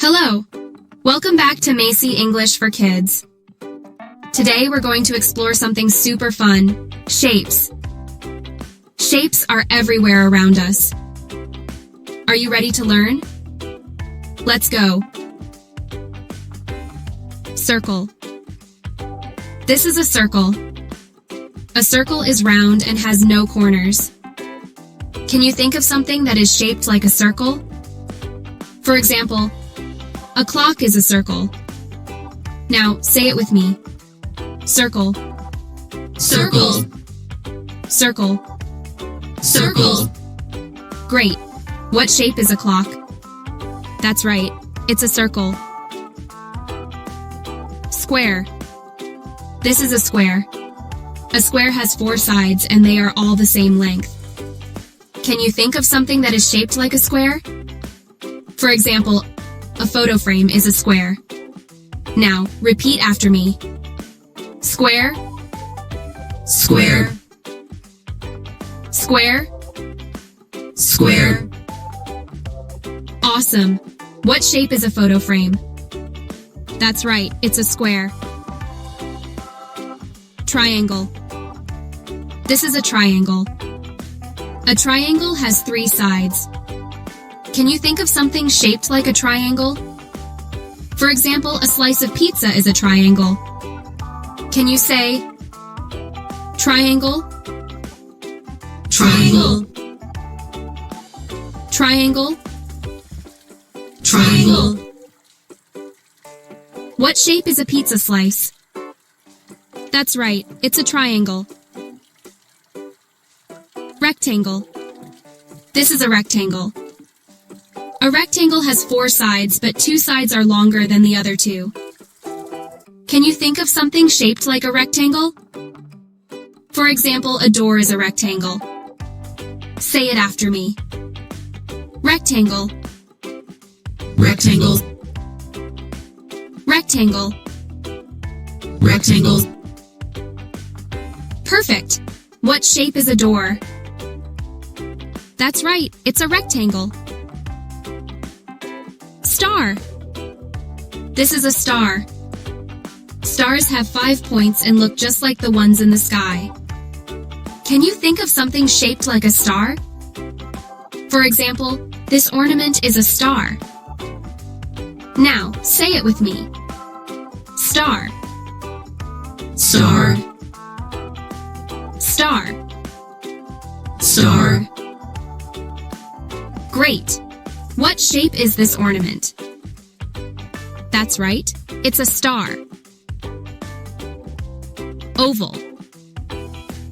Hello! Welcome back to Maci-English for Kids. Today we're going to explore something super fun, shapes. Shapes are everywhere around us. Are you ready to learn? Let's go. Circle. This is a circle. A circle is round and has no corners. Can you think of something that is shaped like a circle? For example, a clock is a circle. Now, say it with me. Circle. Circle. Circle. Circle. Great. What shape is a clock? That's right. It's a circle. Square. This is a square. A square has 4 sides and they are all the same length. Can you think of something that is shaped like a square? For example, a photo frame is a square. Now, repeat after me. Square. Square. Square. Square. Awesome. What shape is a photo frame? That's right, it's a square. Triangle. This is a triangle. A triangle has 3 sides. Can you think of something shaped like a triangle? For example, a slice of pizza is a triangle. Can you say triangle? Triangle. Triangle. Triangle. What shape is a pizza slice? That's right, it's a triangle. Rectangle. This is a rectangle. A rectangle has 4 sides, but 2 sides are longer than the other 2. Can you think of something shaped like a rectangle? For example, a door is a rectangle. Say it after me. Rectangle. Rectangle. Rectangle. Rectangle. Perfect. What shape is a door? That's right, it's a rectangle. Star. This is a star. Stars have 5 points and look just like the ones in the sky. Can you think of something shaped like a star? For example, this ornament is a star. Now, say it with me. Star. Star. Star. Star. Great! What shape is this ornament? That's right, it's a star. Oval.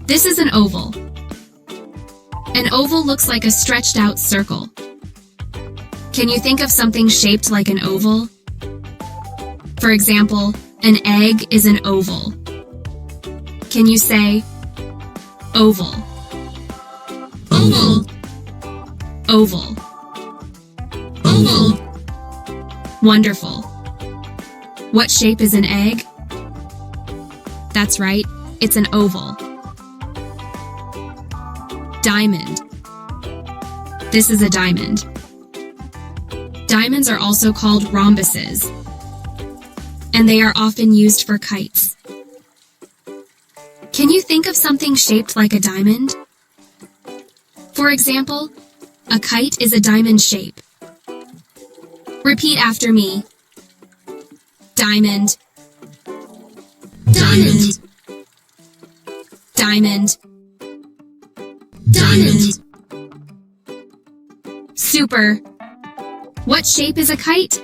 This is an oval. An oval looks like a stretched out circle. Can you think of something shaped like an oval? For example, an egg is an oval. Can you say oval? Oval. Oval. Oval. Wonderful. What shape is an egg? That's right, it's an oval. Diamond. This is a diamond. Diamonds are also called rhombuses, and they are often used for kites. Can you think of something shaped like a diamond? For example, a kite is a diamond shape. Repeat after me. Diamond. Diamond. Diamond. Diamond. Super. What shape is a kite?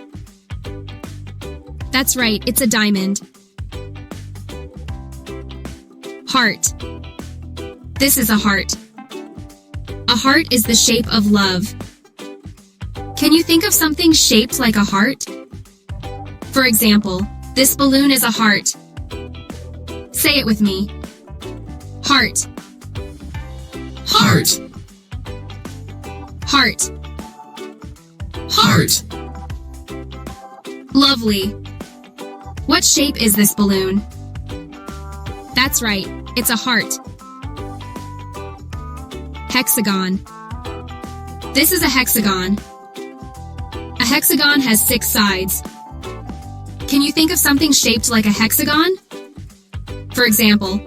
That's right, it's a diamond. Heart. This is a heart. A heart is the shape of love. Can you think of something shaped like a heart? For example, this balloon is a heart. Say it with me. Heart. Heart. Heart. Heart. Lovely. What shape is this balloon? That's right, it's a heart. Hexagon. This is a hexagon. A hexagon has 6 sides. Can you think of something shaped like a hexagon? For example,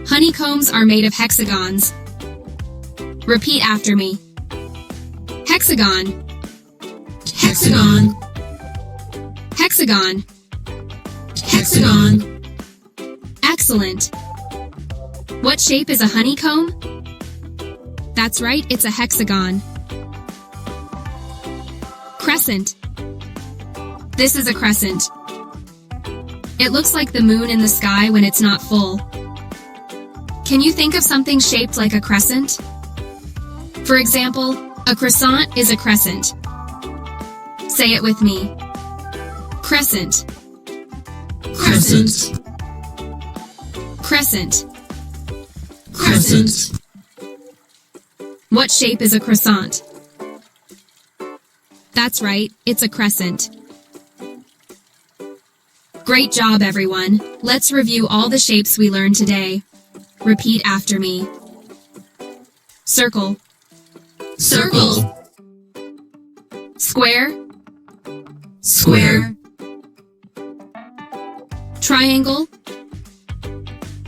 honeycombs are made of hexagons. Repeat after me. Hexagon, Hexagon. hexagon. Hexagon. Excellent. What shape is a honeycomb? That's right, it's a hexagon. Crescent. This is a crescent. It looks like the moon in the sky when it's not full. Can you think of something shaped like a crescent? For example, a croissant is a crescent. Say it with me. Crescent, Crescent. crescent. Crescent. What shape is a croissant? That's right, it's a crescent. Great job, everyone. Let's review all the shapes we learned today. Repeat after me. Circle, Circle. square, Square. triangle,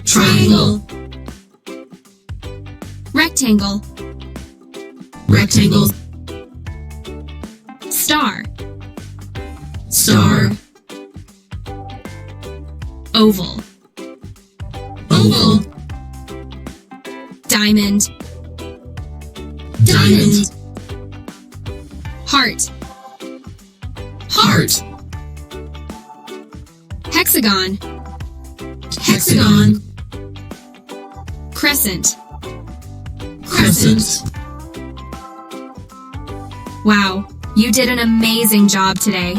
Triangle. rectangle, Rectangle. star, Star. oval, Oval. diamond, Diamond. heart, Heart. hexagon, Hexagon. crescent. Crescent. Wow, you did an amazing job today.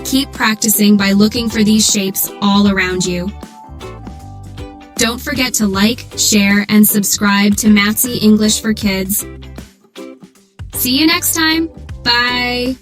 Keep practicing by looking for these shapes all around you. Don't forget to like, share, and subscribe to Maci-English for Kids. See you next time. Bye.